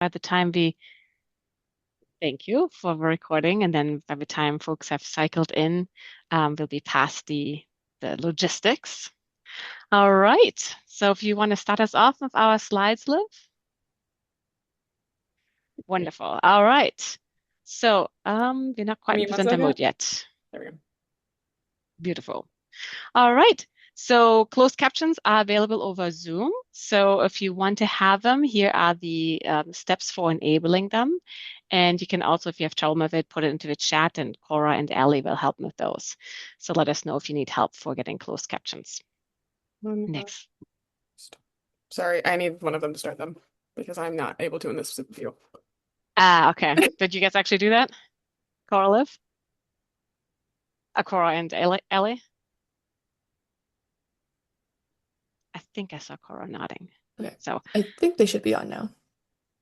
by the time we thank you for the recording, and then by the time folks have cycled in, we'll be past the logistics. All right. So if you want to start us off with our slides, Liv. Wonderful. All right. So we're not quite Give in me one presenter second. mode yet. There we go. Beautiful. All right. So closed captions are available over Zoom. So if you want to have them, here are the steps for enabling them. And you can also, if you have trouble with it, put it into the chat and Cora and Ellie will help with those. So let us know if you need help for getting closed captions. Next. Sorry, I need one of them to start them because I'm not able to in this view. Ah, okay. Did you guys actually do that? Cora Liv? Cora and Ellie? I think I saw Cora nodding. Okay. So I think they should be on now.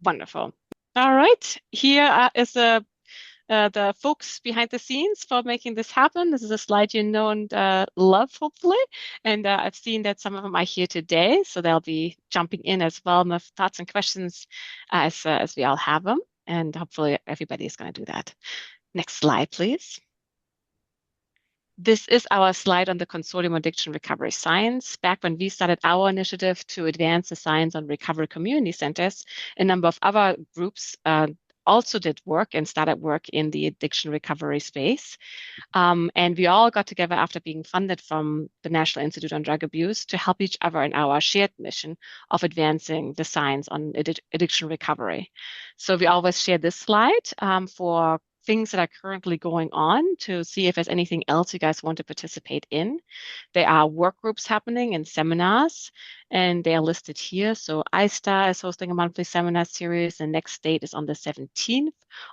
wonderful. All right. Here is the folks behind the scenes for making this happen. This is a slide you know and love, hopefully. And I've seen that some of them are here today, so they'll be jumping in as well with thoughts and questions as we all have them. And hopefully everybody is going to do that. Next slide, please. This is our slide on the Consortium on Addiction Recovery Science. Back when we started our initiative to advance the science on recovery community centers, a number of other groups also did work and started work in the addiction recovery space. And we all got together after being funded from the National Institute on Drug Abuse to help each other in our shared mission of advancing the science on addiction recovery. So we always share this slide for things that are currently going on to see if there's anything else you guys want to participate in. There are work groups happening and seminars, and they are listed here. So ISTA is hosting a monthly seminar series. The next date is on the 17th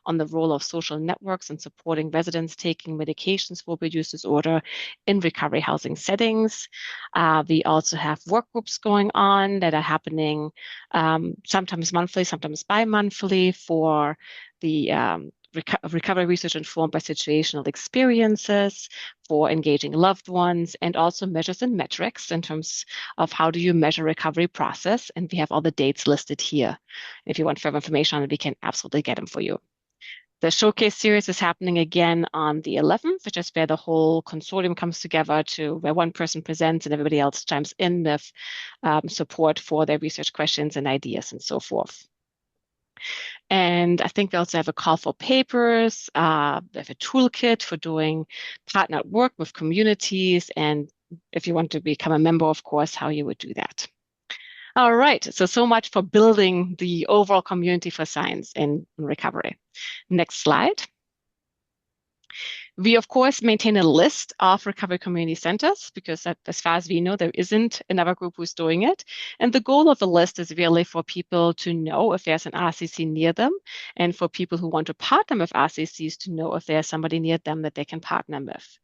on the role of social networks and supporting residents taking medications for abuse disorder in recovery housing settings. We also have work groups going on that are happening sometimes monthly, sometimes bi-monthly for the recovery research informed by situational experiences, for engaging loved ones, and also measures and metrics in terms of how do you measure recovery process. And we have all the dates listed here. If you want further information on it, we can absolutely get them for you. The showcase series is happening again on the 11th, which is where the whole consortium comes together to where one person presents and everybody else chimes in with support for their research questions and ideas and so forth. And I think we also have a call for papers. We have a toolkit for doing partner work with communities. And if you want to become a member, of course, how you would do that. All right. So much for building the overall community for science in recovery. Next slide. We, of course, maintain a list of recovery community centers because as far as we know, there isn't another group who's doing it. And the goal of the list is really for people to know if there's an RCC near them and for people who want to partner with RCCs to know if there's somebody near them that they can partner with.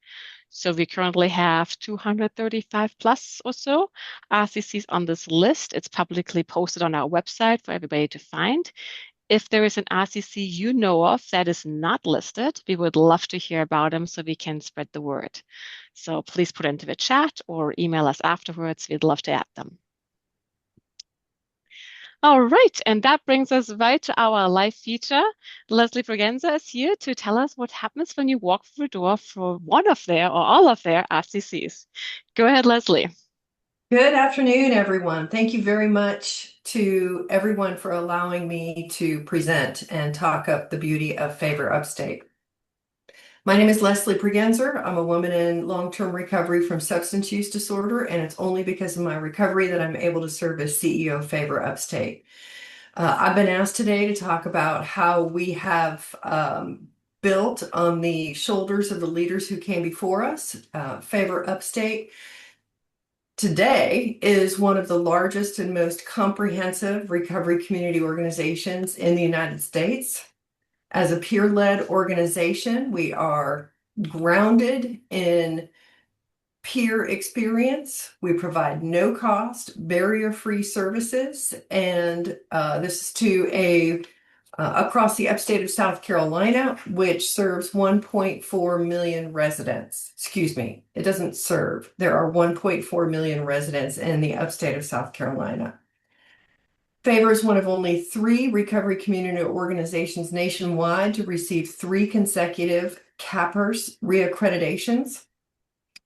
So we currently have 235 plus or so RCCs on this list. It's publicly posted on our website for everybody to find. If there is an RCC you know of that is not listed, we would love to hear about them so we can spread the word. So please put it into the chat or email us afterwards. We'd love to add them. All right, and that brings us right to our live feature. Lesley Pregenzer is here to tell us what happens when you walk through the door for one of their or all of their RCCs. Go ahead, Lesley. Good afternoon, everyone. Thank you very much to everyone for allowing me to present and talk up the beauty of Favor Upstate. My name is Lesley Pregenzer. I'm a woman in long-term recovery from substance use disorder, and it's only because of my recovery that I'm able to serve as CEO of Favor Upstate. I've been asked today to talk about how we have built on the shoulders of the leaders who came before us. Favor Upstate today is one of the largest and most comprehensive recovery community organizations in the United States. As a peer-led organization, we are grounded in peer experience. We provide no-cost, barrier-free services, and this is to across the upstate of South Carolina, which serves 1.4 million residents. Excuse me, it doesn't serve. There are 1.4 million residents in the upstate of South Carolina. Favor is one of only 3 recovery community organizations nationwide to receive 3 consecutive CAPRS reaccreditations.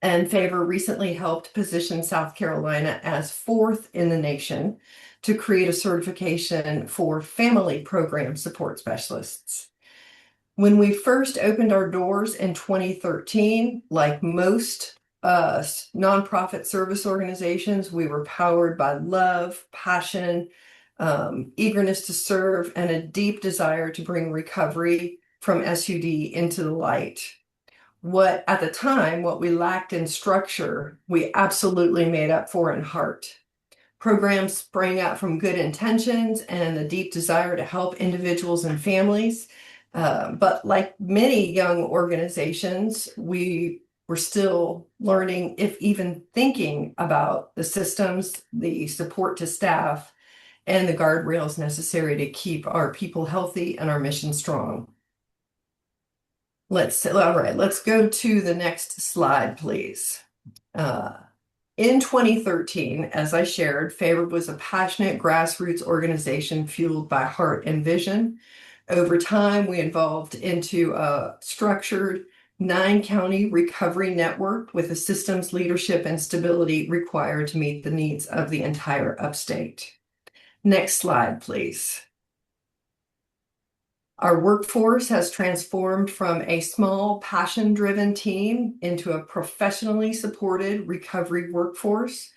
And Favor recently helped position South Carolina as 4th in the nation to create a certification for family program support specialists. When we first opened our doors in 2013, like most nonprofit service organizations, we were powered by love, passion, eagerness to serve, and a deep desire to bring recovery from SUD into the light. At the time, what we lacked in structure, we absolutely made up for in heart. Programs sprang out from good intentions and a deep desire to help individuals and families. But like many young organizations, we were still learning, if even thinking about the systems, the support to staff, and the guardrails necessary to keep our people healthy and our mission strong. All right, let's go to the next slide, please. In 2013, as I shared, Favor was a passionate grassroots organization fueled by heart and vision. Over time, we evolved into a structured 9-county recovery network with the systems, leadership, and stability required to meet the needs of the entire Upstate. Next slide, please. Our workforce has transformed from a small, passion-driven team into a professionally supported recovery workforce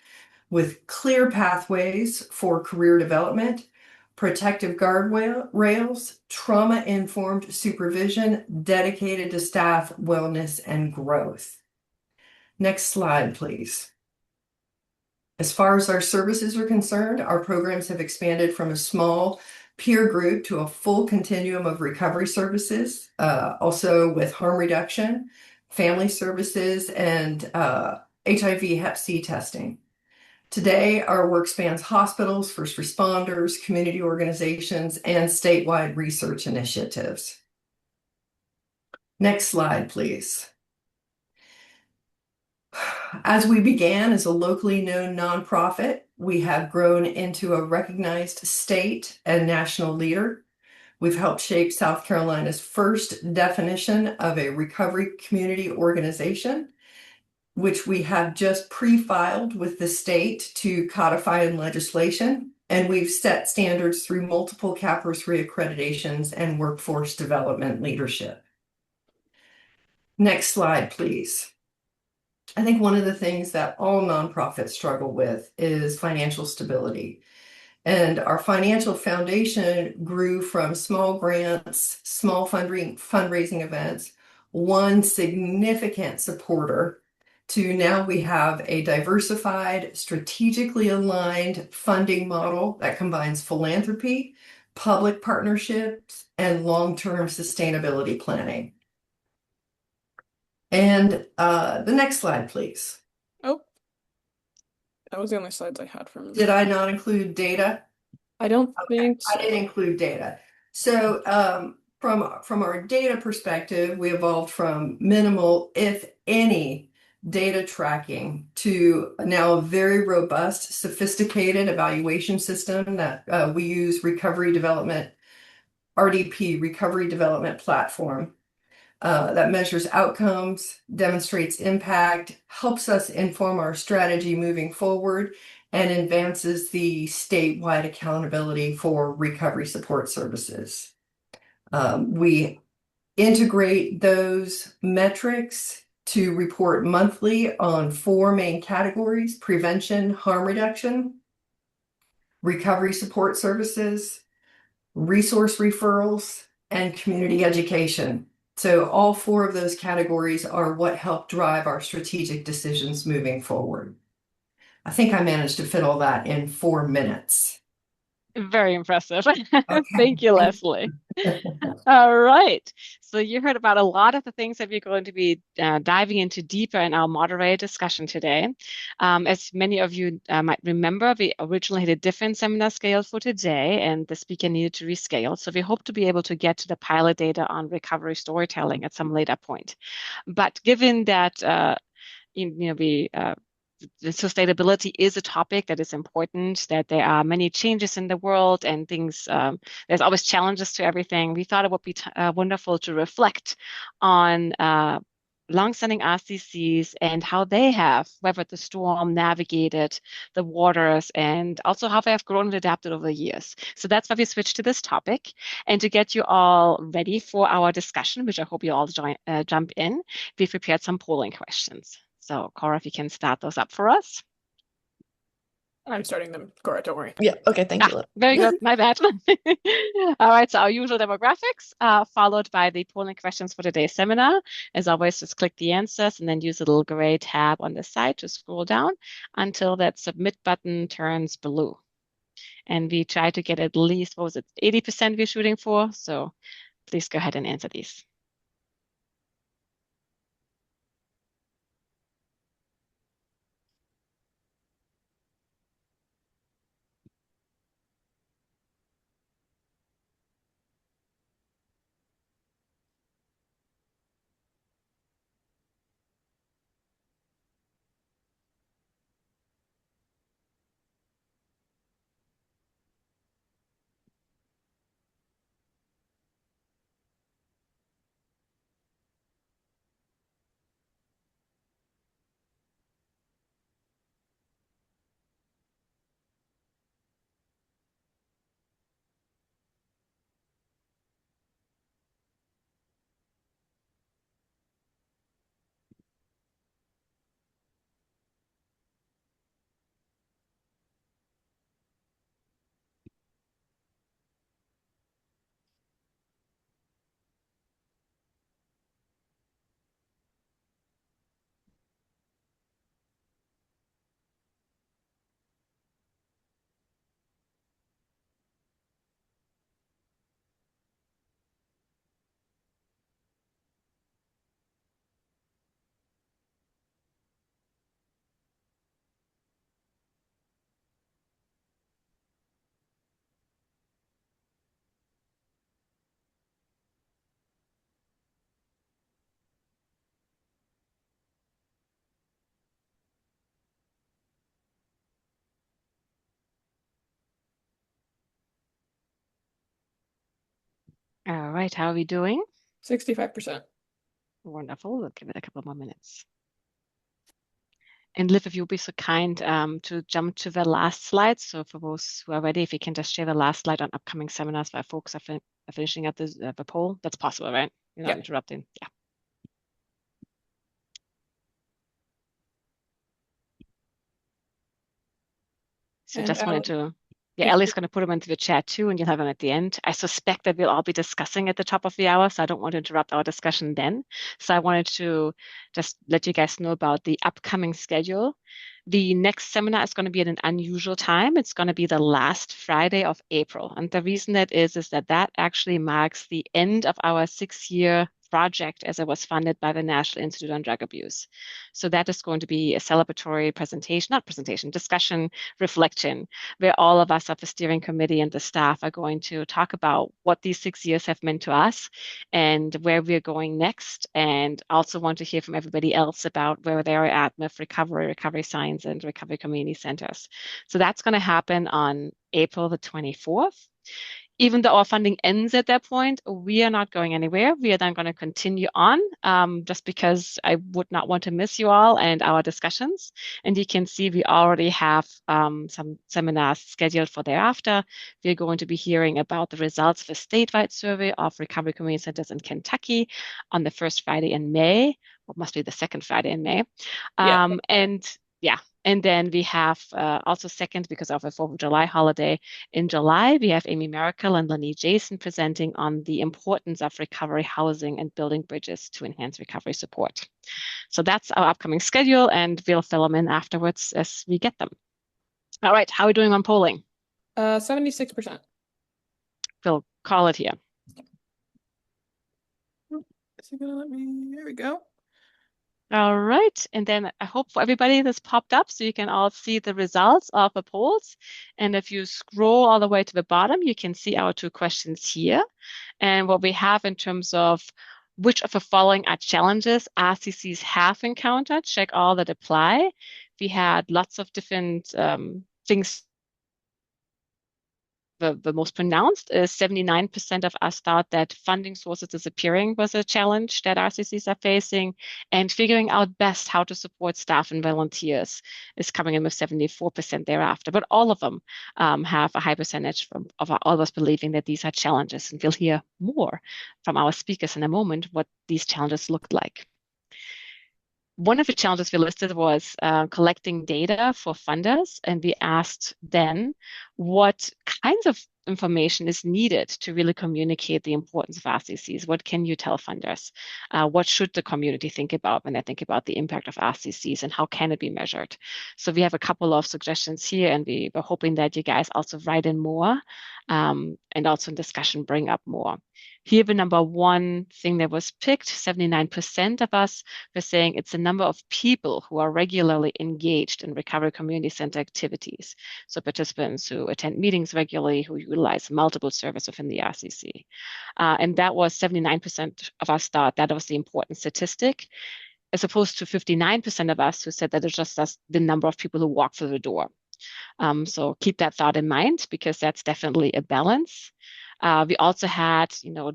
with clear pathways for career development, protective guardrails, trauma-informed supervision, dedicated to staff wellness and growth. Next slide, please. As far as our services are concerned, our programs have expanded from a small peer group to a full continuum of recovery services, also with harm reduction, family services, and HIV Hep C testing. Today, our work spans hospitals, first responders, community organizations, and statewide research initiatives. Next slide, please. As we began as a locally known nonprofit, we have grown into a recognized state and national leader. We've helped shape South Carolina's first definition of a recovery community organization, which we have just pre-filed with the state to codify in legislation. And we've set standards through multiple CAPRS reaccreditations and workforce development leadership. Next slide, please. I think one of the things that all nonprofits struggle with is financial stability. And our financial foundation grew from small grants, small fundraising events, one significant supporter, to now we have a diversified, strategically aligned funding model that combines philanthropy, public partnerships, and long-term sustainability planning. And the next slide, please. Oh, that was the only slides I had from. Did I not include data? I don't think so. I didn't include data. So from our data perspective, we evolved from minimal, if any, data tracking to now a very robust, sophisticated evaluation system that we use recovery development, RDP, recovery development platform. That measures outcomes, demonstrates impact, helps us inform our strategy moving forward, and advances the statewide accountability for recovery support services. We integrate those metrics to report monthly on 4 main categories: prevention, harm reduction, recovery support services, resource referrals, and community education. So all 4 of those categories are what help drive our strategic decisions moving forward. I think I managed to fit all that in 4 minutes. Very impressive. Okay. Thank you, Lesley. All right. So you heard about a lot of the things that we're going to be diving into deeper in our moderated discussion today. As many of you might remember, we originally had a different seminar scale for today, and the speaker needed to rescale. So we hope to be able to get to the pilot data on recovery storytelling at some later point. But given that we sustainability is a topic that is important, that there are many changes in the world and things, there's always challenges to everything. We thought it would be wonderful to reflect on longstanding RCCs and how they have weathered the storm, navigated the waters, and also how they have grown and adapted over the years. So that's why we switched to this topic. And to get you all ready for our discussion, which I hope you all jump in, we prepared some polling questions. So Cora, if you can start those up for us. I'm starting them. Cora, don't worry. Yeah, okay, thank you. Very good, my bad. All right, so our usual demographics, followed by the polling questions for today's seminar. As always, just click the answers and then use the little gray tab on the side to scroll down until that submit button turns blue. And we try to get at least, what was it, 80% we're shooting for. So please go ahead and answer these. All right, how are we doing? 65%. Wonderful. We'll give it a couple more minutes. And Liv, if you'll be so kind to jump to the last slide. So for those who are ready, if you can just share the last slide on upcoming seminars while folks are finishing up the poll, that's possible, right? You're not interrupting. Yeah. So And just wanted to, yeah, if Ellie's going to put them into the chat too, and you'll have them at the end. I suspect that we'll all be discussing at the top of the hour, so I don't want to interrupt our discussion then. So I wanted to just let you guys know about the upcoming schedule. The next seminar is going to be at an unusual time. It's going to be the last Friday of April. And the reason that is that actually marks the end of our 6-year project as it was funded by the National Institute on Drug Abuse. So that is going to be a celebratory discussion, reflection, where all of us at the steering committee and the staff are going to talk about what these 6 years have meant to us and where we're going next. And also want to hear from everybody else about where they're at with recovery science and recovery community centers. So that's going to happen on April the 24th. Even though our funding ends at that point, we are not going anywhere. We are then going to continue on just because I would not want to miss you all and our discussions. And you can see we already have some seminars scheduled for thereafter. We're going to be hearing about the results of a statewide survey of recovery community centers in Kentucky on the first Friday in May. What must be the second Friday in May. And then we have also second, because of the 4th of July holiday, in July, we have Amy Miracle and Lenny Jason presenting on the importance of recovery housing and building bridges to enhance recovery support. So that's our upcoming schedule, and we'll fill them in afterwards as we get them. All right, how are we doing on polling? 76%. We'll call it here. Is it gonna let me? There we go. All right, and then I hope for everybody this popped up so you can all see the results of the polls. And if you scroll all the way to the bottom, you can see our 2 questions here. And what we have in terms of which of the following are challenges RCCs have encountered, check all that apply. we had lots of different things. The most pronounced is 79% of us thought that funding sources disappearing was a challenge that RCCs are facing, and figuring out best how to support staff and volunteers is coming in with 74% thereafter. But all of them have a high percentage of all of us believing that these are challenges, and we'll hear more from our speakers in a moment what these challenges looked like. One of the challenges we listed was collecting data for funders, and we asked then what kinds of information is needed to really communicate the importance of RCCs. What can you tell funders? What should the community think about when they think about the impact of RCCs, and how can it be measured? So we have a couple of suggestions here, and we were hoping that you guys also write in more and also in discussion bring up more. Here, the number one thing that was picked, 79% of us were saying it's the number of people who are regularly engaged in recovery community center activities. So participants who attend meetings regularly, who utilize multiple services within the RCC. And that was 79% of us thought that was the important statistic, as opposed to 59% of us who said that it's just the number of people who walk through the door. So keep that thought in mind, because that's definitely a balance. We also had,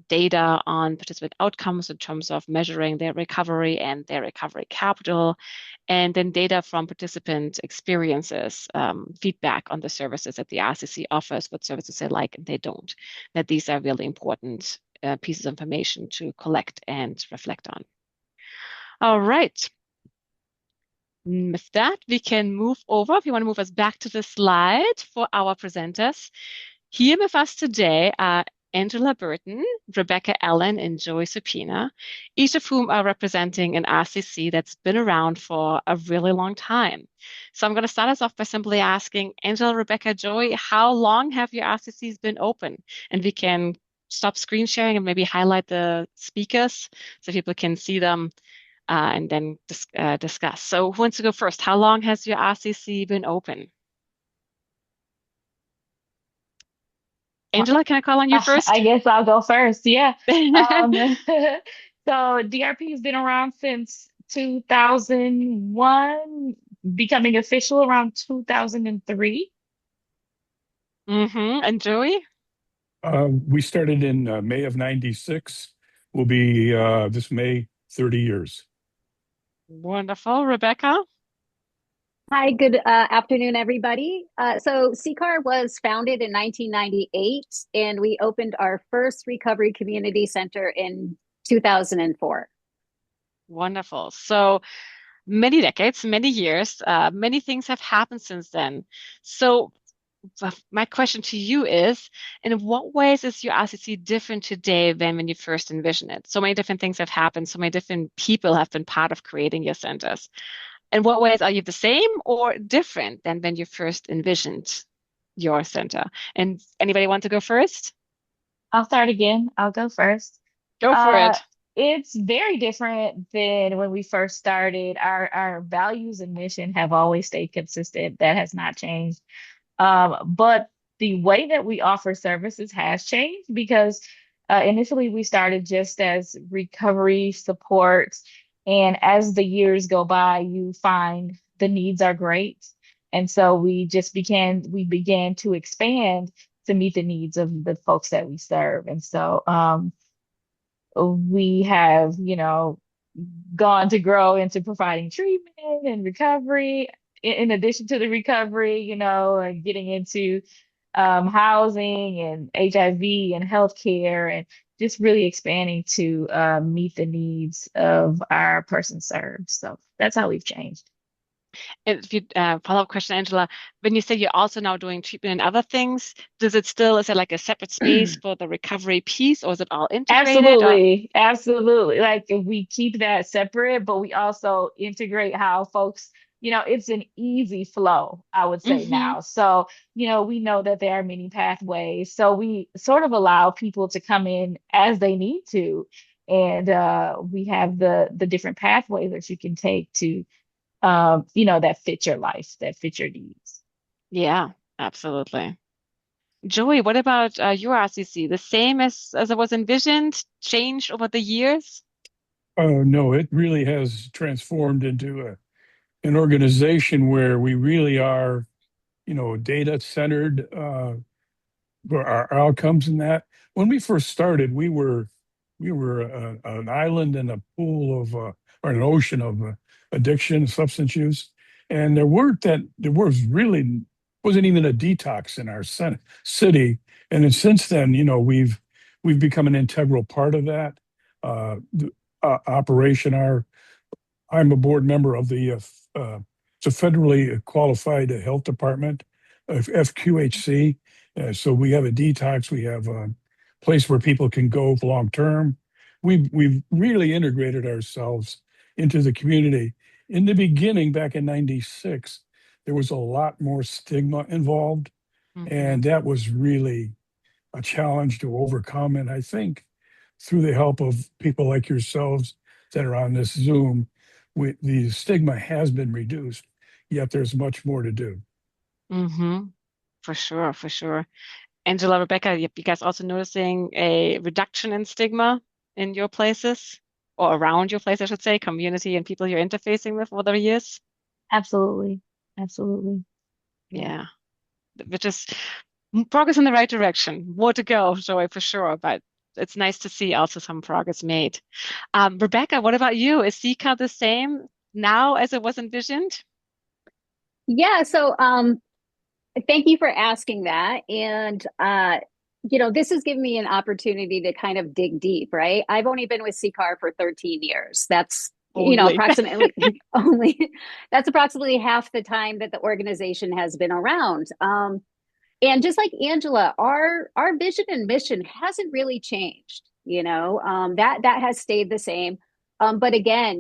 data on participant outcomes in terms of measuring their recovery and their recovery capital, and then data from participant experiences, feedback on the services that the RCC offers, what services they like and they don't. That these are really important pieces of information to collect and reflect on. All right. With that, we can move over. If you want to move us back to the slide for our presenters. Here with us today are Angela Burton, Rebecca Allen, and Joey Supina, each of whom are representing an RCC that's been around for a really long time. So I'm going to start us off by simply asking Angela, Rebecca, Joey, how long have your RCCs been open? And we can stop screen sharing and maybe highlight the speakers so people can see them and then discuss. So who wants to go first? How long has your RCC been open? Angela, can I call on you first? I guess I'll go first. Yeah. So DRP has been around since 2001, becoming official around 2003. And Joey? We started in May of '96. Will be this May 30 years. Wonderful. Rebecca? Hi, good afternoon, everybody. So CCAR was founded in 1998, and we opened our first recovery community center in 2004. Wonderful. So many decades, many years, many things have happened since then. So my question to you is, in what ways is your RCC different today than when you first envisioned it? So many different things have happened. So many different people have been part of creating your centers. In what ways are you the same or different than when you first envisioned your center? And anybody want to go first? I'll start again. I'll go first. Go for it. It's very different than when we first started. Our values and mission have always stayed consistent. That has not changed. But the way that we offer services has changed, because initially we started just as recovery support. And as the years go by, you find the needs are great. And so we began to expand to meet the needs of the folks that we serve. And so we have, gone to grow into providing treatment and recovery in addition to the recovery, and getting into housing and HIV and healthcare, and just really expanding to meet the needs of our person served. So that's how we've changed. And if you follow-up question, Angela, when you say you're also now doing treatment and other things, is it like a separate space for the recovery piece, or is it all integrated? Absolutely. Like, if we keep that separate, but we also integrate how folks, it's an easy flow, I would say now. So, we know that there are many pathways. So we sort of allow people to come in as they need to. And we have the different pathways that you can take to that fit your life, that fit your needs. Yeah, absolutely. Joey, what about your RCC? The same as it was envisioned, changed over the years? No, it really has transformed into an organization where we really are, data centered for our outcomes in that. When we first started, we were an island in a pool of or an ocean of addiction, substance use, and there wasn't even a detox in our city. And then since then, we've become an integral part of that operation. I'm a board member of it's a federally qualified health department, FQHC. So we have a detox. We have a place where people can go long term. We've really integrated ourselves into the community. In the beginning, back in '96, there was a lot more stigma involved, and that was really a challenge to overcome. And I think through the help of people like yourselves that are on this Zoom, the stigma has been reduced, yet there's much more to do. Mm-hmm. For sure, for sure. Angela, Rebecca, you guys also noticing a reduction in stigma in your places or around your place, I should say, community and people you're interfacing with over the years? Absolutely. Absolutely. Yeah. Which is progress in the right direction. More to go, Joy, for sure, but it's nice to see also some progress made. Rebecca, what about you? Is CCA the same now as it was envisioned? Yeah, so thank you for asking that. And this has given me an opportunity to kind of dig deep, right? I've only been with CCAR for 13 years. That's Only. approximately only that's approximately half the time that the organization has been around. And just like Angela, our vision and mission hasn't really changed. That has stayed the same. But again,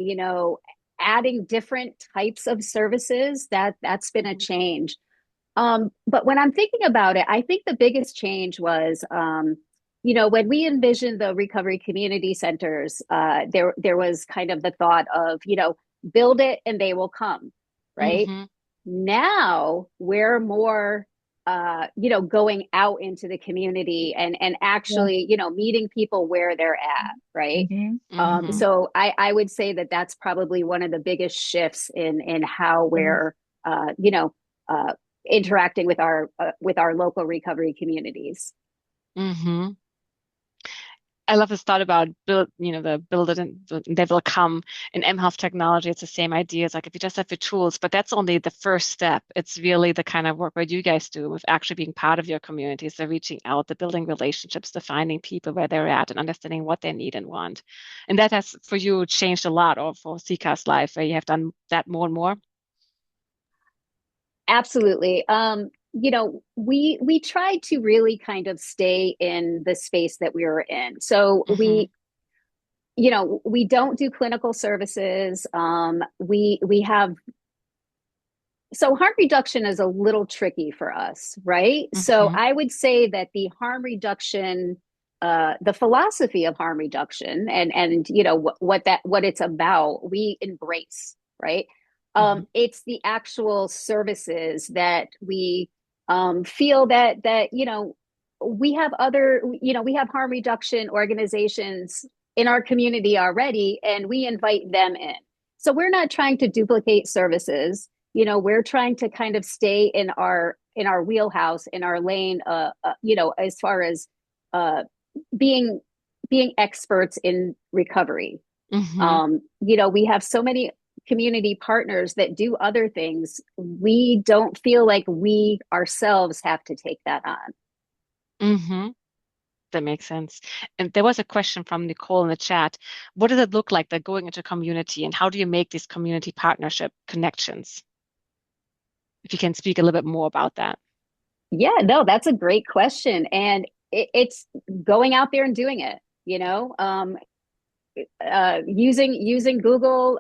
adding different types of services, that's been a change. But when I'm thinking about it, I think the biggest change was, when we envisioned the recovery community centers, there was kind of the thought of, build it and they will come, right? Mm-hmm. Now we're more, going out into the community and actually, meeting people where they're at, right? Mm-hmm. So I would say that that's probably one of the biggest shifts in how we're, interacting with our local recovery communities. Mm-hmm. I love this thought about build it and they will come. In mHealth technology, it's the same idea. It's like if you just have the tools, but that's only the first step. It's really the kind of work that you guys do with actually being part of your communities, the reaching out, the building relationships, the finding people where they're at and understanding what they need and want. And that has for you changed a lot, or for CCA's life, where you have done that more and more. Absolutely. We tried to really kind of stay in the space that we were in. So we don't do clinical services. We have, so harm reduction is a little tricky for us, right? So I would say that the harm reduction, the philosophy of harm reduction and what it's about, we embrace, right? It's the actual services that we feel that we have we have harm reduction organizations in our community already, and we invite them in. So we're not trying to duplicate services. We're trying to kind of stay in our wheelhouse, in our lane, as far as being experts in recovery. We have so many community partners that do other things. We don't feel like we ourselves have to take that on. That makes sense. And there was a question from Nicole in the chat. What does it look like that going into community, and how do you make these community partnership connections? If you can speak a little bit more about that. Yeah, no, that's a great question. And it's going out there and doing it, using Google,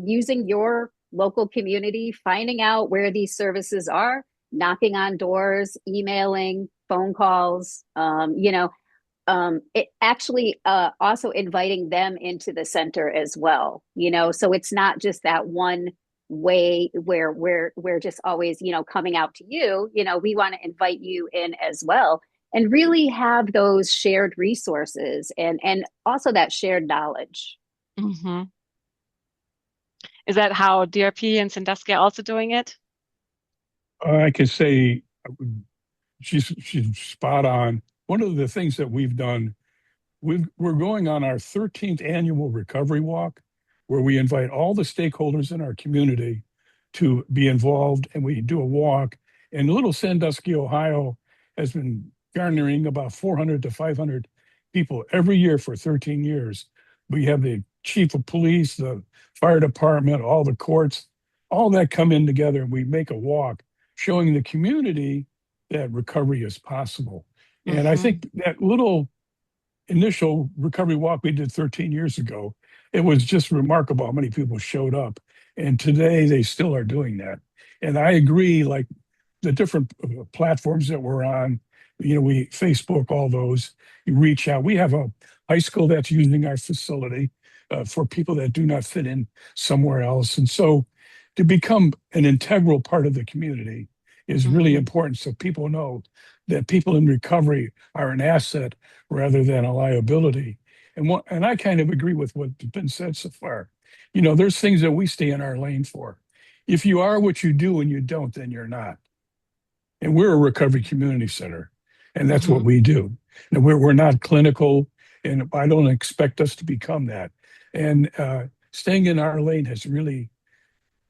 using your local community, finding out where these services are, knocking on doors, emailing, phone calls, it actually also inviting them into the center as well, so it's not just that one way where we're just always, coming out to you, we want to invite you in as well and really have those shared resources and also that shared knowledge. Is that how DRP and Sandusky are also doing it? I can say she's spot on. One of the things that we've done, we're going on our 13th annual recovery walk, where we invite all the stakeholders in our community to be involved, and we do a walk. And Little Sandusky, Ohio, has been garnering about 400 to 500 people every year for 13 years. We have the chief of police, the fire department, all the courts, all that come in together, and we make a walk showing the community that recovery is possible. And I think that little initial recovery walk we did 13 years ago, it was just remarkable how many people showed up. And today they still are doing that. And I agree, like the different platforms that we're on, we Facebook, all those, you reach out. We have a high school that's using our facility for people that do not fit in somewhere else. And so to become an integral part of the community is really important, so people know that people in recovery are an asset rather than a liability. And I kind of agree with what's been said so far. There's things that we stay in our lane for. If you are what you do and you don't, then you're not. And we're a recovery community center, and that's what we do. And we're not clinical, and I don't expect us to become that. And staying in our lane has really,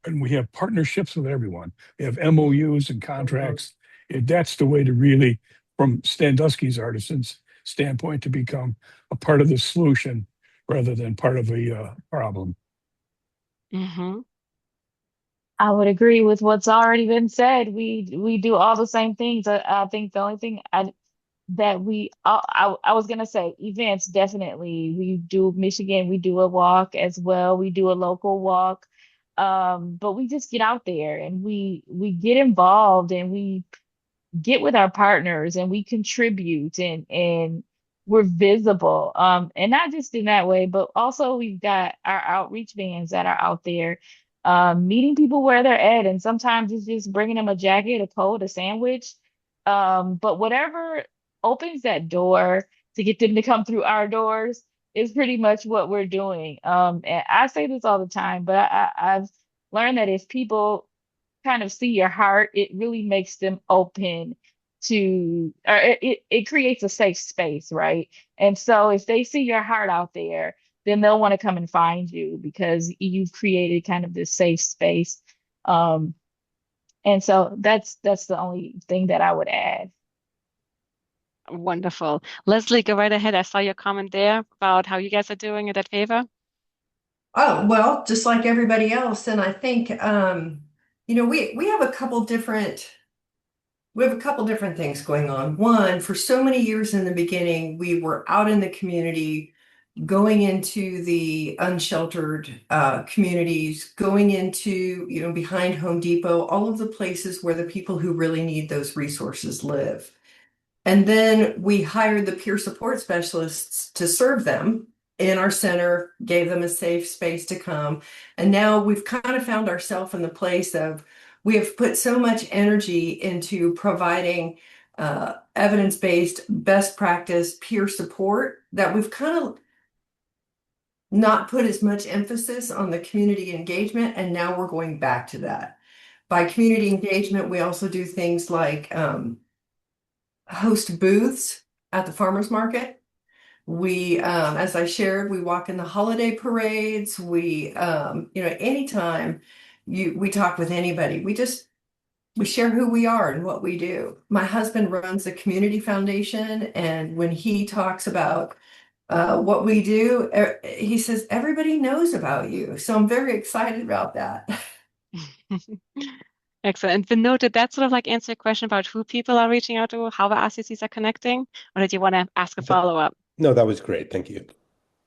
and we have partnerships with everyone. We have MOUs and contracts. That's the way to really, from Sandusky's Artisans standpoint, to become a part of the solution rather than part of the problem. I would agree with what's already been said. We do all the same things. I think the only thing I was gonna say, events, definitely. We do Michigan, we do a walk as well. We do a local walk. But we just get out there and we get involved and we get with our partners and we contribute and we're visible. And not just in that way, but also we've got our outreach vans that are out there, meeting people where they're at. And sometimes it's just bringing them a jacket, a coat, a sandwich. But whatever opens that door to get them to come through our doors is pretty much what we're doing. And I say this all the time, but I've learned that if people kind of see your heart, it really makes them open to, or it creates a safe space, right? And so if they see your heart out there, then they'll want to come and find you because you've created kind of this safe space. And so that's the only thing that I would add. Wonderful. Lesley, go right ahead. I saw your comment there about how you guys are doing it at Favor. Oh, well, just like everybody else. And I think, we have a couple different things going on. One, for so many years in the beginning, we were out in the community, going into the unsheltered communities, going into, behind Home Depot, all of the places where the people who really need those resources live. And then we hired the peer support specialists to serve them in our center, gave them a safe space to come. And now we've kind of found ourselves in the place of, we have put so much energy into providing evidence-based, best practice peer support that we've kind of not put as much emphasis on the community engagement. And now we're going back to that. By community engagement, we also do things like host booths at the farmers market. We, as I shared, we walk in the holiday parades. We, anytime we talk with anybody, we share who we are and what we do. My husband runs the community foundation, and when he talks about what we do, he says, everybody knows about you. So I'm very excited about that. Excellent. And Vinod, did that sort of like answer your question about who people are reaching out to, how the RCCs are connecting? Or did you want to ask a follow-up? No, that was great. Thank you.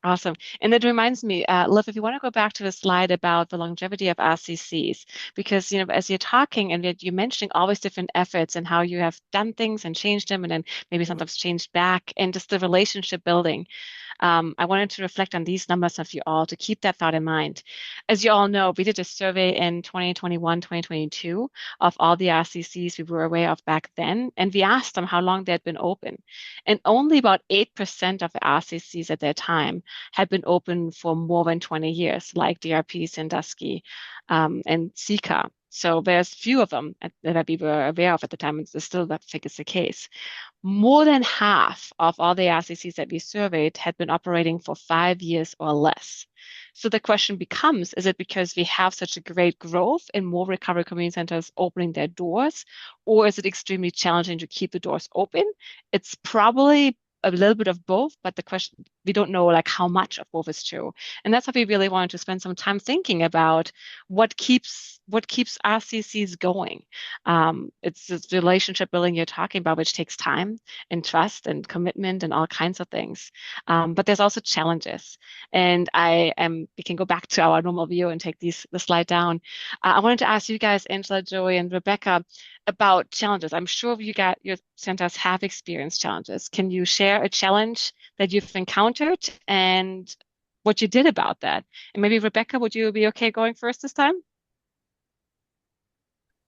Awesome. And that reminds me, Liv, if you want to go back to the slide about the longevity of RCCs, because, as you're talking and you're mentioning all these different efforts and how you have done things and changed them and then maybe sometimes changed back and just the relationship building. I wanted to reflect on these numbers of you all to keep that thought in mind. As you all know, we did a survey in 2021, 2022 of all the RCCs we were aware of back then, and we asked them how long they had been open. And only about 8% of the RCCs at that time had been open for more than 20 years, like DRP, Sandusky, and Sika. So there's few of them that we were aware of at the time, and still that I think is the case. More than half of all the RCCs that we surveyed had been operating for 5 years or less. So the question becomes, is it because we have such a great growth in more recovery community centers opening their doors, or is it extremely challenging to keep the doors open? It's probably a little bit of both, but the question, we don't know like how much of both is true. And that's why we really wanted to spend some time thinking about what keeps RCCs going. It's this relationship building you're talking about, which takes time and trust and commitment and all kinds of things. But there's also challenges. And we can go back to our normal view and take the slide down. I wanted to ask you guys, Angela, Joey, and Rebecca, about challenges. I'm sure your centers have experienced challenges. Can you share a challenge that you've encountered and what you did about that? And maybe Rebecca, would you be okay going first this time?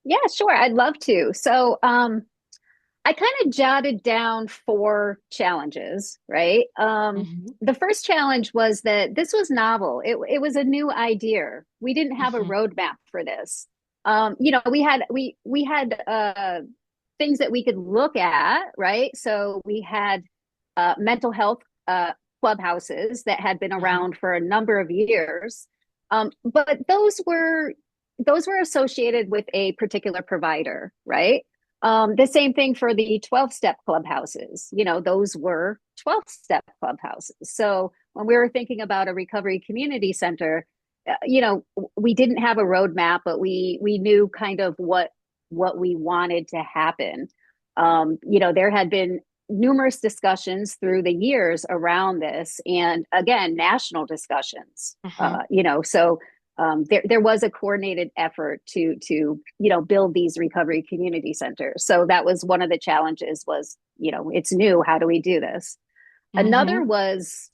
Yeah, sure. I'd love to. So I kind of jotted down 4 challenges, right? The first challenge was that this was novel. It was a new idea. We didn't have a roadmap for this. We had things that we could look at, right? So we had mental health clubhouses that had been around for a number of years, but those were associated with a particular provider, right? The same thing for the 12-step clubhouses. Those were 12-step clubhouses. So when we were thinking about a recovery community center, we didn't have a roadmap, but we knew kind of what we wanted to happen. There had been numerous discussions through the years around this, and again, national discussions. So there was a coordinated effort to build these recovery community centers. So that was one of the challenges. Was it's new. How do we do this? Another was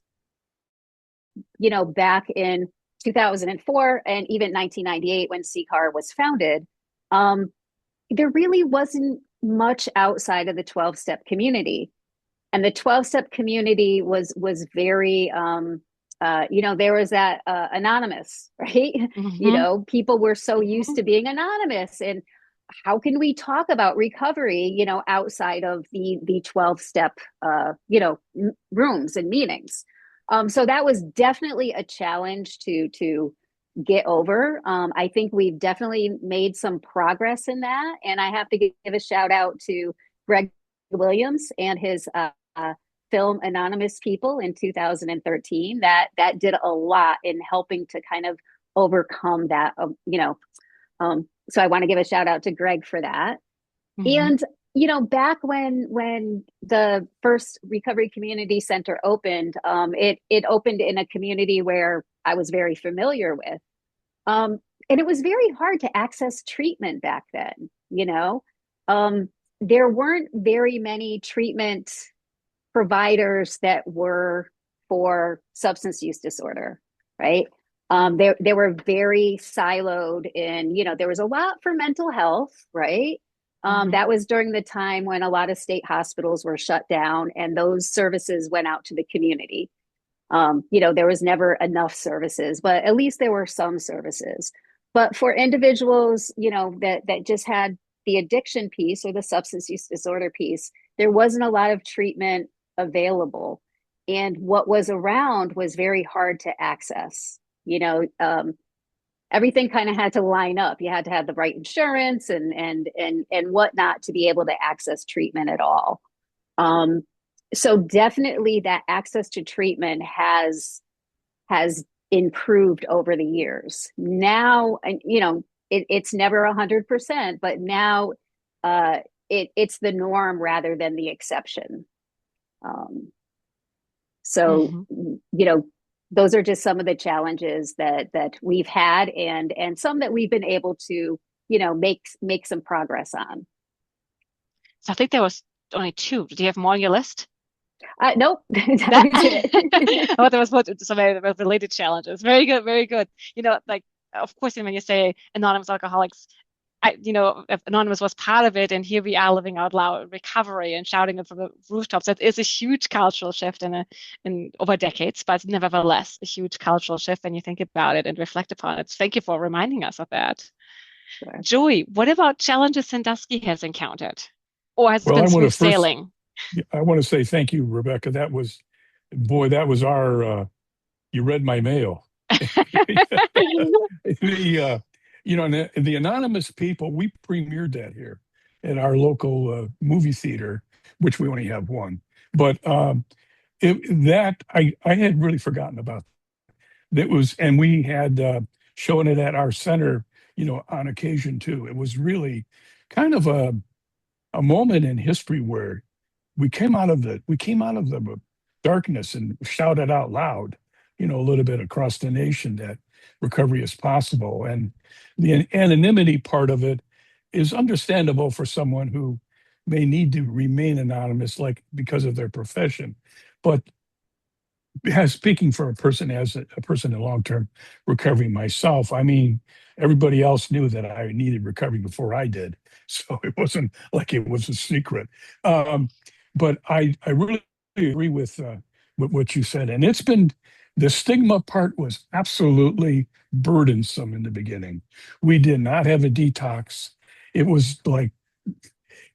back in 2004 and even 1998 when CCAR was founded, there really wasn't much outside of the 12-step community. And the 12-step community was very, there was that anonymous, right? People were so used to being anonymous. And how can we talk about recovery, outside of the 12-step, rooms and meetings? So that was definitely a challenge to get over. I think we've definitely made some progress in that. And I have to give a shout out to Greg Williams and his film Anonymous People in 2013. That did a lot in helping to kind of overcome that, so I want to give a shout out to Greg for that. And back when the first recovery community center opened, it opened in a community where I was very familiar with. And it was very hard to access treatment back then. There weren't very many treatment providers that were for substance use disorder, right? They were very siloed in, there was a lot for mental health, right? That was during the time when a lot of state hospitals were shut down and those services went out to the community. There was never enough services, but at least there were some services. But for individuals, that just had the addiction piece or the substance use disorder piece, there wasn't a lot of treatment available. And what was around was very hard to access. Everything kind of had to line up. You had to have the right insurance and whatnot to be able to access treatment at all. So definitely that access to treatment has improved over the years. Now, it's never 100%, but now it's the norm rather than the exception. Those are just some of the challenges that we've had and some that we've been able to, make some progress on. So I think there was only 2. Do you have more on your list? Nope. I thought there was some related challenges. Very good, very good. Like, of course, when you say anonymous alcoholics, if Anonymous was part of it, and here we are living out loud recovery and shouting it from the rooftops. That is a huge cultural shift in over decades, but nevertheless, a huge cultural shift when you think about it and reflect upon it. Thank you for reminding us of that. Sure. Joey, what about challenges Sandusky has encountered? Or has it Well, been smooth sailing? I want to say thank you, Rebecca. That was our, you read my mail. The anonymous people, we premiered that here at our local movie theater, which we only have one. But I had really forgotten about. And we had shown it at our center, on occasion too. It was really kind of a moment in history where we came out of the darkness and shouted out loud, a little bit across the nation that recovery is possible. And the anonymity part of it is understandable for someone who may need to remain anonymous, like because of their profession. But speaking for a person in long-term recovery myself, I mean, everybody else knew that I needed recovery before I did. So it wasn't like it was a secret. But I really agree with what you said. And the stigma part was absolutely burdensome in the beginning. We did not have a detox. It was like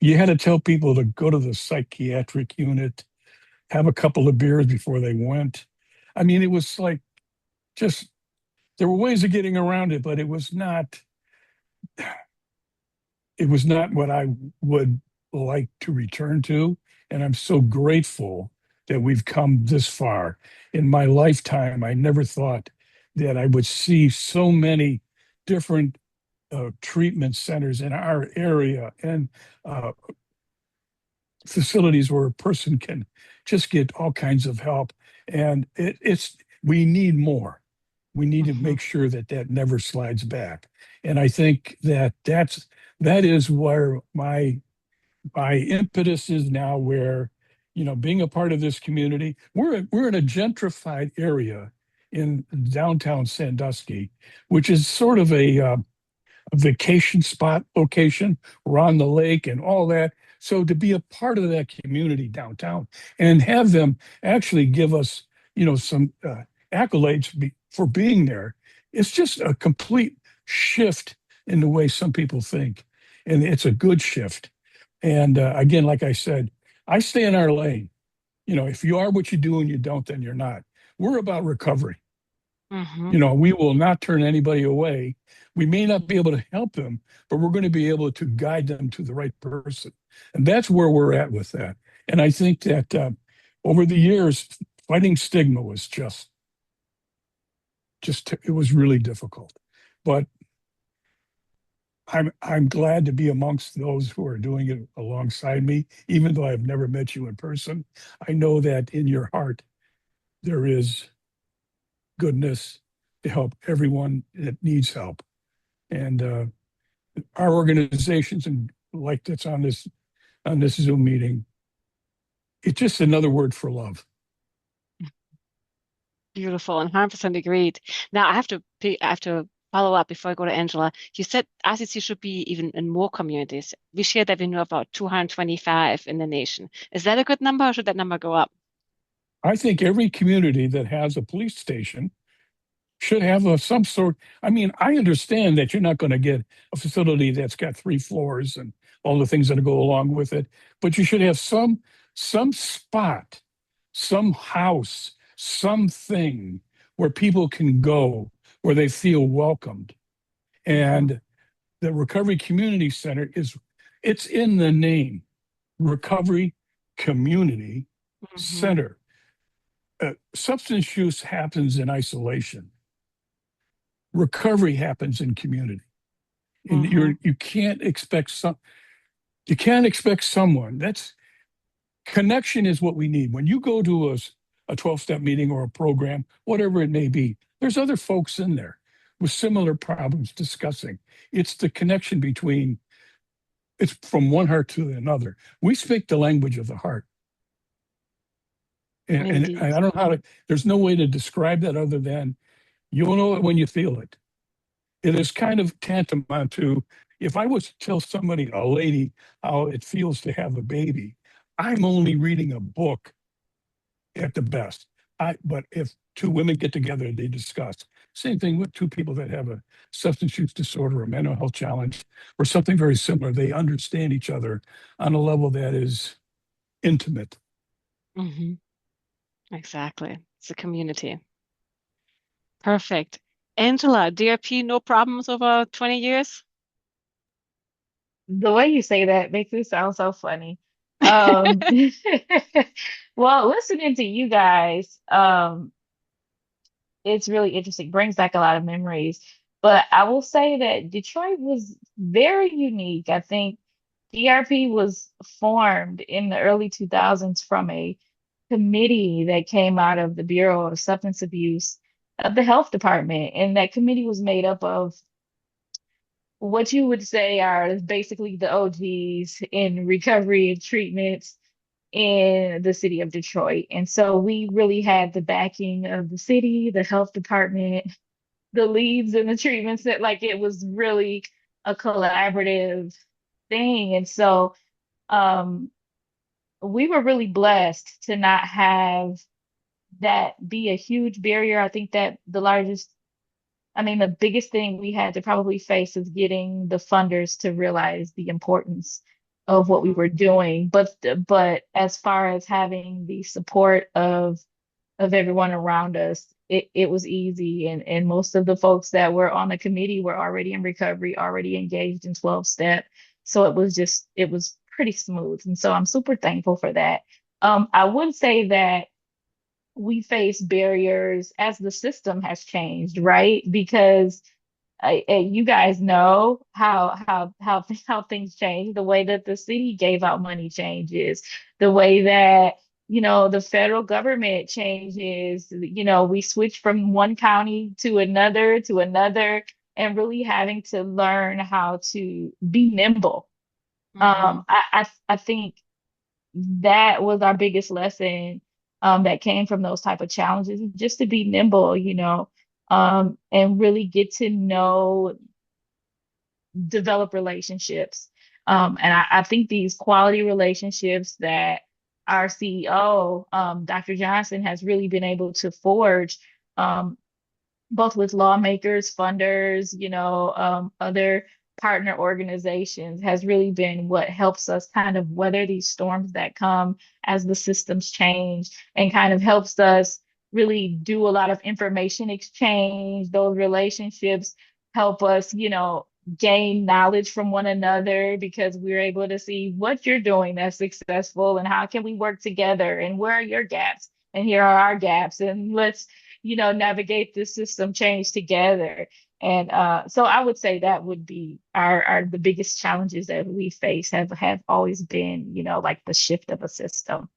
you had to tell people to go to the psychiatric unit, have a couple of beers before they went. I mean, it was like there were ways of getting around it, but it was not what I would like to return to. And I'm so grateful that we've come this far. In my lifetime, I never thought that I would see so many different treatment centers in our area and facilities where a person can just get all kinds of help. And we need more. We need to make sure that never slides back. And I think that is where my impetus is now, where, being a part of this community, we're in a gentrified area in downtown Sandusky, which is sort of a vacation spot location. We're on the lake and all that. So to be a part of that community downtown and have them actually give us, some accolades for being there, it's just a complete shift in the way some people think. And it's a good shift. And again, like I said, I stay in our lane. If you are what you do and you don't, then you're not. We're about recovery. We will not turn anybody away. We may not be able to help them, but we're going to be able to guide them to the right person. And that's where we're at with that. And I think that over the years, fighting stigma was it was really difficult. But I'm glad to be amongst those who are doing it alongside me, even though I've never met you in person. I know that in your heart there is goodness to help everyone that needs help. And our organizations, and like that's on this Zoom meeting, it's just another word for love. Beautiful, and 100% agreed. Now I have to follow up before I go to Angela. You said RCC should be even in more communities. We shared that we know about 225 in the nation. Is that a good number, or should that number go up? I think every community that has a police station should have some sort. I mean, I understand that you're not going to get a facility that's got 3 floors and all the things that go along with it, but you should have some spot, some house, something where people can go, where they feel welcomed. And the Recovery Community Center it's in the name, Recovery Community Center. Substance use happens in isolation. Recovery happens in community. And you can't expect someone. That's connection is what we need. When you go to a 12-step meeting or a program, whatever it may be, there's other folks in there with similar problems discussing. It's the connection between, it's from one heart to another. We speak the language of the heart. And Indeed. I don't know how to, there's no way to describe that other than you'll know it when you feel it. It is kind of tantamount to, if I was to tell somebody, a lady, how it feels to have a baby, I'm only reading a book at the best. But if two women get together, they discuss. Same thing with two people that have a substance use disorder or mental health challenge or something very similar. They understand each other on a level that is intimate. Hmm. Exactly. It's a community. Perfect. Angela, DRP, no problems over 20 years? The way you say that makes it sound so funny. Um, well, listening to you guys, it's really interesting, brings back a lot of memories. But I will say that Detroit was very unique. I think DRP was formed in the early 2000s from a committee that came out of the Bureau of Substance Abuse of the Health Department. And that committee was made up of what you would say are basically the OGs in recovery and treatments in the city of Detroit. And so we really had the backing of the city, the health department, the leads and the treatments that like it was really a collaborative thing. And so um we were really blessed to not have that be a huge barrier. I think that the biggest thing we had to probably face is getting the funders to realize the importance of what we were doing. But as far as having the support of everyone around us, it was easy. And most of the folks that were on the committee were already in recovery, already engaged in 12 step. So it was pretty smooth. And so I'm super thankful for that. I would say that we face barriers as the system has changed, right? Because you guys know how things change. The way that the city gave out money changes, the way that the federal government changes. We switch from one county to another, and really having to learn how to be nimble. I think that was our biggest lesson that came from those type of challenges, just to be nimble, and really get to know, develop relationships. And I think these quality relationships that our CEO, Dr. Johnson, has really been able to forge, both with lawmakers, funders, other partner organizations, has really been what helps us kind of weather these storms that come as the systems change, and kind of helps us really do a lot of information exchange. Those relationships help us, gain knowledge from one another, because we're able to see what you're doing that's successful and how can we work together, and where are your gaps and here are our gaps, and let's navigate this system change together. And so I would say that would be the biggest challenges that we face have always been, like the shift of a system.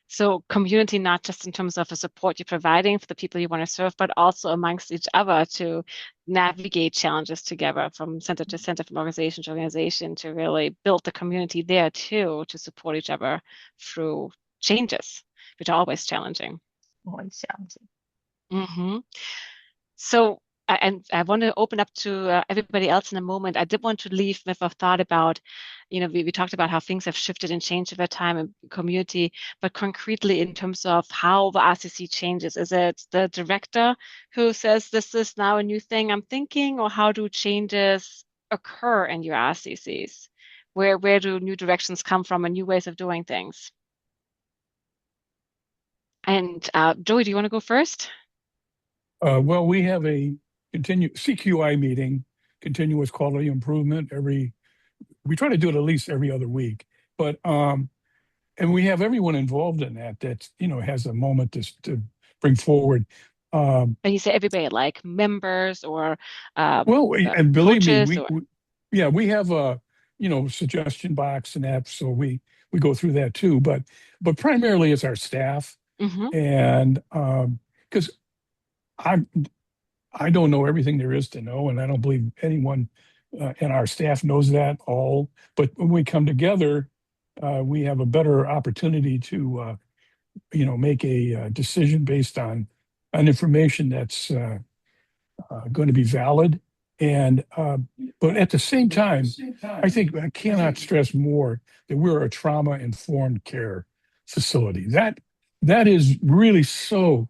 So community, not just in terms of the support you're providing for the people you want to serve, but also amongst each other to navigate challenges together from center to center, from organization to organization, to really build the community there too, to support each other through changes, which are always challenging. Always challenging. Mm-hmm. So, and I want to open up to everybody else in a moment. I did want to leave with a thought about, we talked about how things have shifted and changed over time in community, but concretely in terms of how the RCC changes. Is it the director who says this is now a new thing I'm thinking, or how do changes occur in your RCCs? Where do new directions come from and new ways of doing things? And Joey, do you want to go first? Well, we have a CQI meeting, continuous quality improvement, we try to do it at least every other week, but and we have everyone involved in that has a moment to bring forward. And you say everybody, like members or and believe me, coaches, we have a suggestion box and apps, so we go through that too, but primarily it's our staff. And because I don't know everything there is to know, and I don't believe anyone in our staff knows that all. But when we come together, we have a better opportunity to make a decision based on information that's going to be valid. And but at the same time, I think I cannot stress more that we're a trauma-informed care facility. That is really so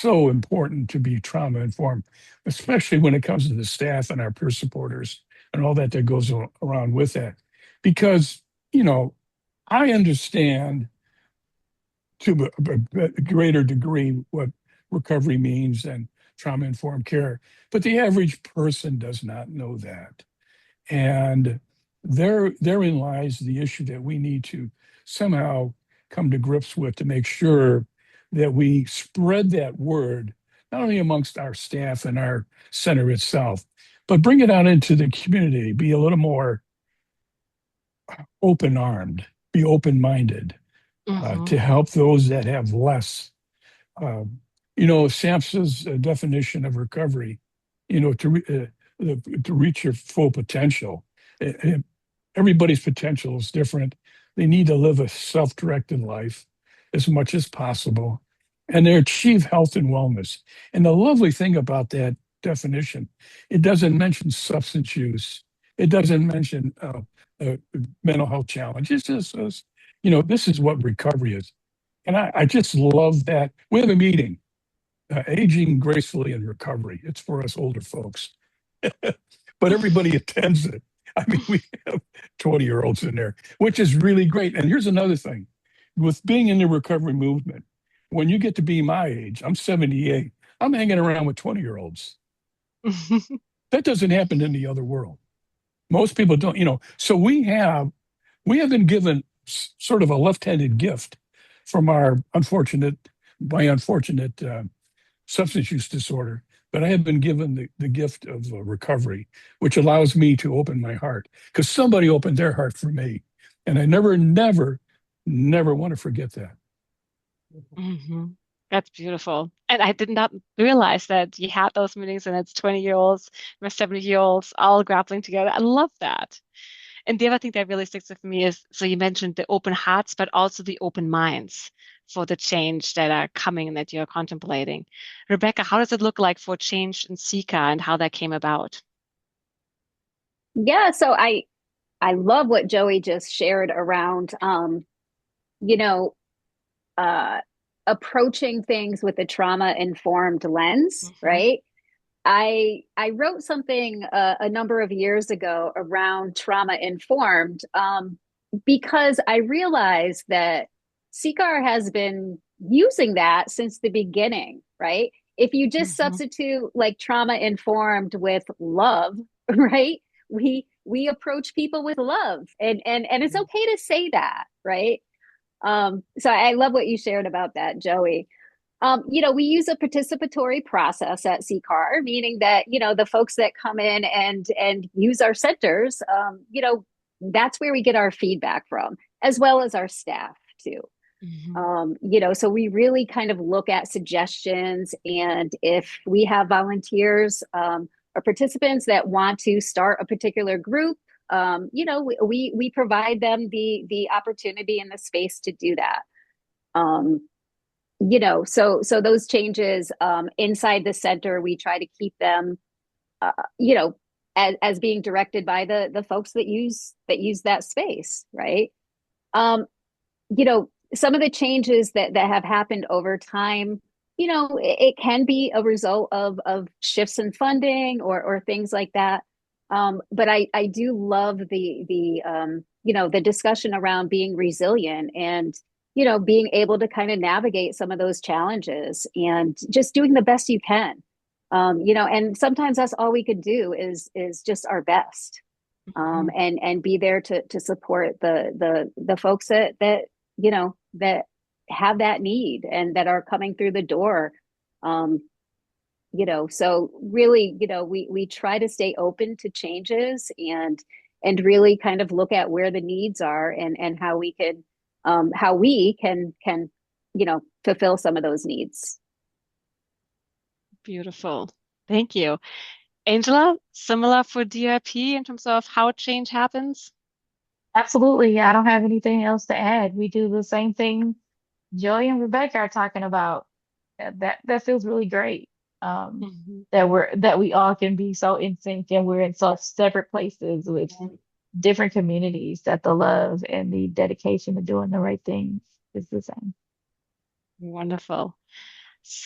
important to be trauma-informed, especially when it comes to the staff and our peer supporters and all that goes around with that. Because, I understand to a greater degree what recovery means and trauma-informed care, but the average person does not know that. And therein lies the issue that we need to somehow come to grips with to make sure that we spread that word, not only amongst our staff and our center itself, but bring it out into the community, be a little more open-armed, be open-minded, to help those that have less. SAMHSA's definition of recovery, to reach your full potential. Everybody's potential is different. They need to live a self-directed life as much as possible and to achieve health and wellness. And the lovely thing about that definition, it doesn't mention substance use. It doesn't mention mental health challenges. It just says, this is what recovery is. And I just love that. We have a meeting, Aging Gracefully in Recovery. It's for us older folks. But everybody attends it. I mean, we have 20-year-olds in there, which is really great. And here's another thing. With being in the recovery movement, when you get to be my age, I'm 78, I'm hanging around with 20-year-olds. That doesn't happen in the other world. Most people don't, So we have been given sort of a left-handed gift from my unfortunate substance use disorder, but I have been given the gift of recovery, which allows me to open my heart because somebody opened their heart for me. And I never want to forget that. That's beautiful. And I did not realize that you had those meetings and it's 20-year-olds, 70-year-olds all grappling together. I love that. And the other thing that really sticks with me is, so you mentioned the open hearts, but also the open minds for the change that are coming and that you're contemplating. Rebecca, how does it look like for change in SECA and how that came about? Yeah, so I love what Joey just shared around, approaching things with a trauma-informed lens, right? I wrote something a number of years ago around trauma-informed because I realized that CCAR has been using that since the beginning, right? If you just substitute like trauma-informed with love, right? We approach people with love, and it's okay to say that, right? So I love what you shared about that, Joey. We use a participatory process at CCAR, meaning that, the folks that come in and use our centers, that's where we get our feedback from, as well as our staff too. So we really kind of look at suggestions, and if we have volunteers or participants that want to start a particular group, we provide them the opportunity and the space to do that. So those changes inside the center, we try to keep them, as being directed by the folks that use that space, right? Some of the changes that have happened over time, it can be a result of shifts in funding or things like that. But I do love the discussion around being resilient and, being able to kind of navigate some of those challenges and just doing the best you can. And sometimes that's all we could do is just our best, and be there to support the folks that have that need and that are coming through the door. So really, we try to stay open to changes and really kind of look at where the needs are and how we can fulfill some of those needs. Beautiful. Thank you. Angela, similar for DRP in terms of how change happens? Absolutely. I don't have anything else to add. We do the same thing Joy and Rebecca are talking about, that feels really great. Mhm. That we all can be so in sync and we're in such separate places with different communities that the love and the dedication to doing the right things is the same. Wonderful.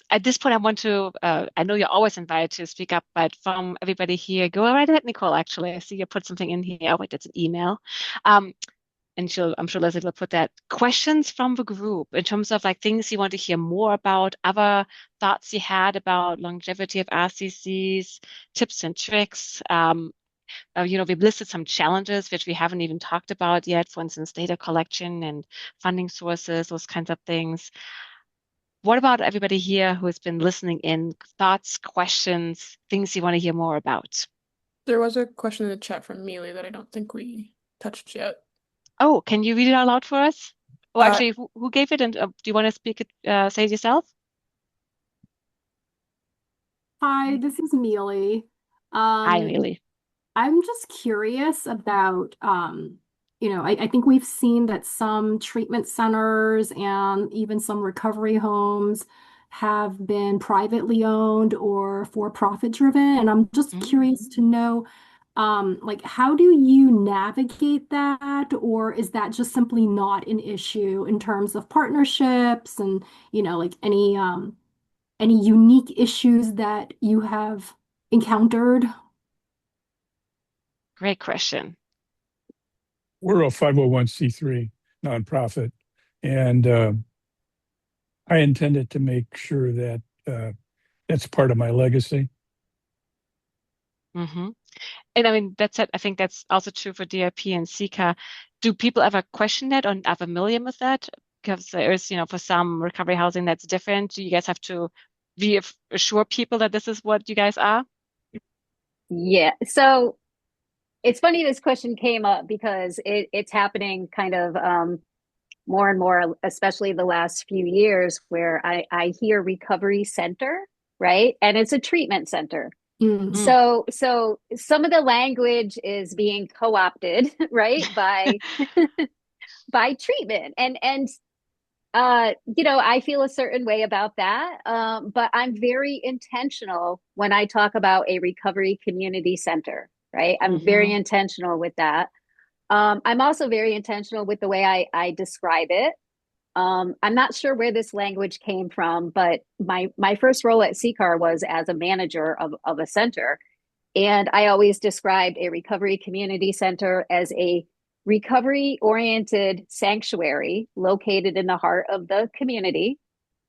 At this point, I want to, I know you're always invited to speak up, but from everybody here, go right ahead, Nicole, actually. I see you put something in here. Oh, wait, that's an email. Um, and I'm sure Lesley will put that. Questions from the group in terms of like things you want to hear more about, other thoughts you had about longevity of RCCs, tips and tricks. We've listed some challenges which we haven't even talked about yet, for instance, data collection and funding sources, those kinds of things. What about everybody here who has been listening in? Thoughts, questions, things you want to hear more about? There was a question in the chat from Mealy that I don't think we touched yet. Oh, can you read it out loud for us? Oh, Uh, actually, who gave it? And do you want to speak it, say it yourself? Hi, this is Mealy. Hi, Um, Amelie. I'm just curious about, I think we've seen that some treatment centers and even some recovery homes have been privately owned or for-profit driven. And I'm just curious to know, like, how do you navigate that? Or is that just simply not an issue in terms of partnerships and, like any unique issues that you have encountered? Great question. We're a 501c3 nonprofit, and I intended to make sure that that's part of my legacy. hmm And I mean, that's it. I think that's also true for DRP and CCA. Do people ever question that or are familiar with that? Because there's, for some recovery housing that's different. Do you guys have to reassure people that this is what you guys are? Yeah. So it's funny this question came up because it's happening kind of more and more, especially the last few years, where I hear recovery center, right? And it's a treatment center. Mm. Mm, So some of the language is being co-opted, right, by treatment. And I feel a certain way about that. But I'm very intentional when I talk about a recovery community center, right? I'm very hmm intentional with that. I'm also very intentional with the way I describe it. I'm not sure where this language came from, but my first role at CCAR was as a manager of a center. And I always described a recovery community center as a recovery oriented sanctuary located in the heart of the community.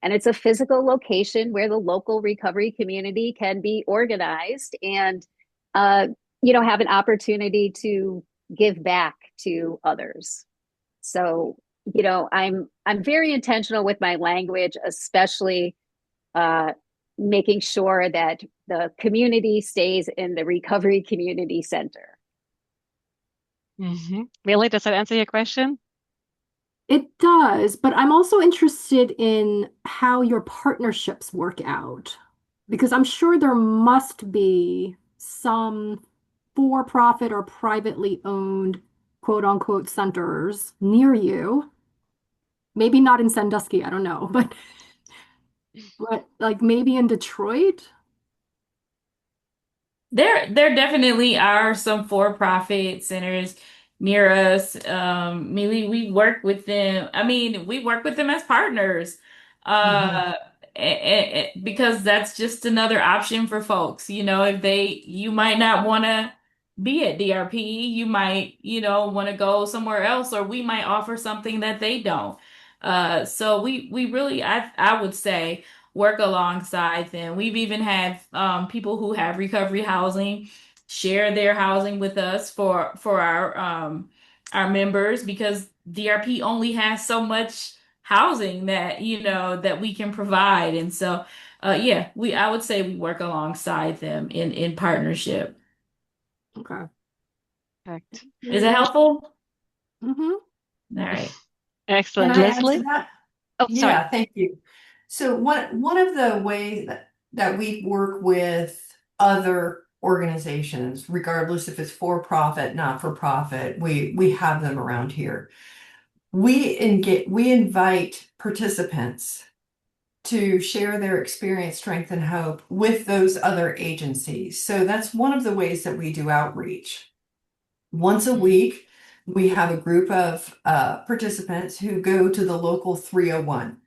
And it's a physical location where the local recovery community can be organized and, uh, have an opportunity to give back to others. So, I'm very intentional with my language, especially uh, making sure that the community stays in the recovery community center. Really, does that answer your question? It does, but I'm also interested in how your partnerships work out because I'm sure there must be some for-profit or privately owned quote unquote centers near you. Maybe not in Sandusky, I don't know, but like maybe in Detroit. There definitely are some for-profit centers near us. We work with them. I mean, we work with them as partners. hmm Uh, because that's just another option for folks. If you might not want to be at DRP, you might, want to go somewhere else, or we might offer something that they don't. So we really, I would say, work alongside them. We've even had people who have recovery housing share their housing with us for our members because DRP only has so much housing that that we can provide. And so yeah, we I would say we work alongside them in partnership. Okay. Perfect. Is it helpful? Mm-hmm. All right. Can Excellent. I add to Lesley? that? Oh, sorry. Yeah, thank you. So one of the ways that we work with other organizations, regardless if it's for profit, not for profit, we have them around here. we invite participants to share their experience, strength, and hope with those other agencies. So that's one of the ways that we do outreach. Once a week, we have a group of participants who go to the local 301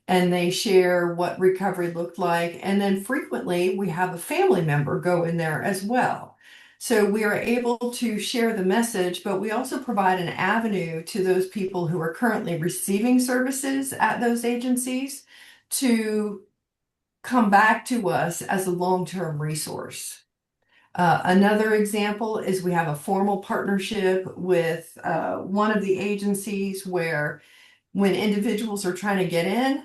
and they share what recovery looked like. And then frequently we have a family member go in there as well. So we are able to share the message, but we also provide an avenue to those people who are currently receiving services at those agencies to come back to us as a long-term resource. Another example is we have a formal partnership with one of the agencies where when individuals are trying to get in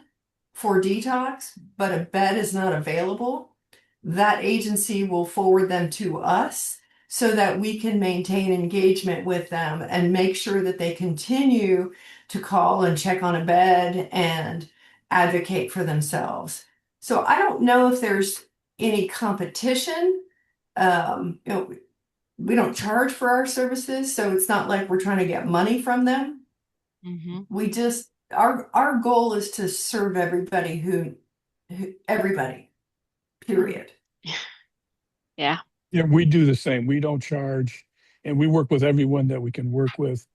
for detox, but a bed is not available, that agency will forward them to us so that we can maintain engagement with them and make sure that they continue to call and check on a bed and advocate for themselves. So I don't know if there's any competition. We don't charge for our services, so it's not like we're trying to get money from them. We just our goal is to serve everybody everybody, period. Yeah. Yeah, we do the same. We don't charge, and we work with everyone that we can work with,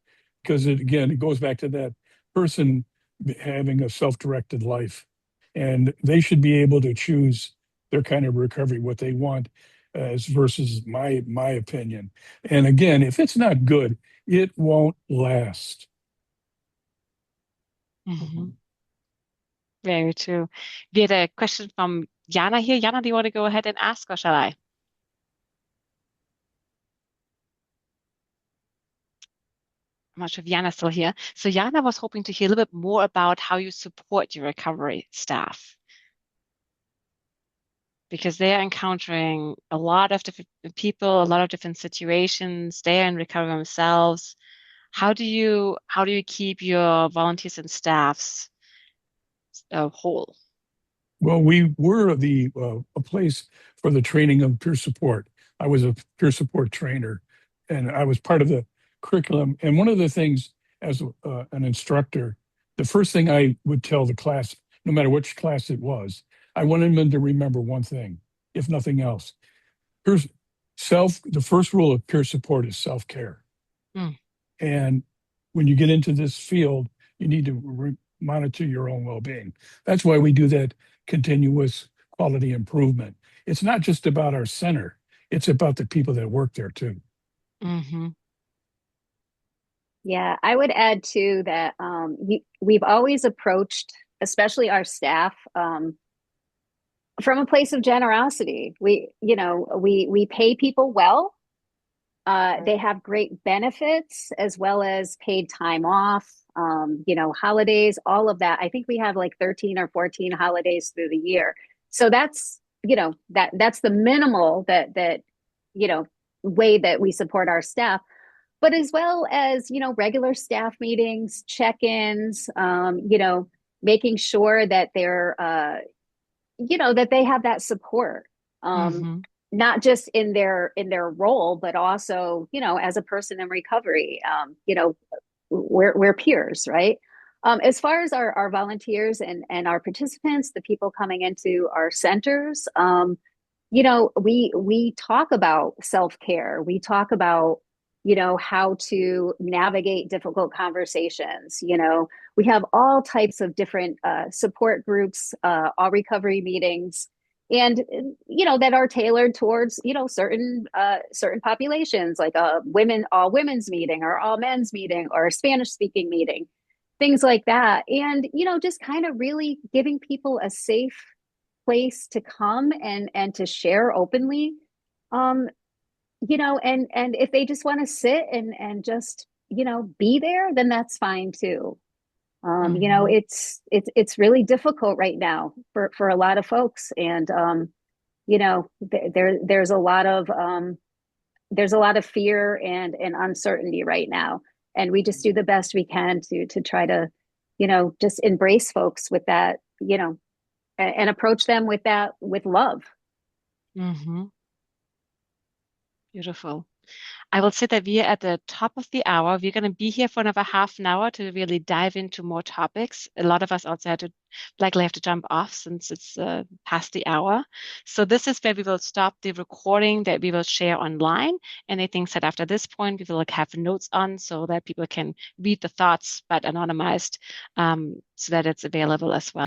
because it goes back to that person having a self-directed life, and they should be able to choose their kind of recovery, what they want, as versus my opinion. And again, if it's not good, it won't last. Very true. We had a question from Jana here. Jana, do you want to go ahead and ask, or shall I? I'm not sure if Jana's still here. So Jana was hoping to hear a little bit more about how you support your recovery staff, because they are encountering a lot of different people, a lot of different situations. They are in recovery themselves. How do you keep your volunteers and staffs whole? Well, we were a place for the training of peer support. I was a peer support trainer, and I was part of the curriculum. And one of the things as an instructor, the first thing I would tell the class, no matter which class it was, I wanted them to remember one thing, if nothing else. The first rule of peer support is self-care. And when you get into this field, you need to monitor your own well-being. That's why we do that continuous quality improvement. It's not just about our center, it's about the people that work there too. Yeah, I would add too that we've always approached, especially our staff, from a place of generosity. We pay people well. They have great benefits as well as paid time off, holidays, all of that. I think we have like 13 or 14 holidays through the year. So that's the minimal that way that we support our staff. But as well as, regular staff meetings, check-ins, making sure that they're, that they have that support, not just in their role, but also, as a person in recovery, we're peers, right? As far as our volunteers and our participants, the people coming into our centers, we talk about self-care. We talk about how to navigate difficult conversations. We have all types of different support groups, all recovery meetings, and that are tailored towards certain populations, like a all women's meeting or all men's meeting or a Spanish speaking meeting, things like that. And just kind of really giving people a safe place to come and to share openly. And if they just want to sit and just, be there, then that's fine too. It's really difficult right now for a lot of folks. And, there's a lot of fear and uncertainty right now. And we just do the best we can to try to, just embrace folks with that, and approach them with love. Beautiful. I will say that we are at the top of the hour. We're going to be here for another half an hour to really dive into more topics. A lot of us also likely have to jump off since it's past the hour. So this is where we will stop the recording that we will share online. Anything said after this point, we will have notes on so that people can read the thoughts, but anonymized, so that it's available as well.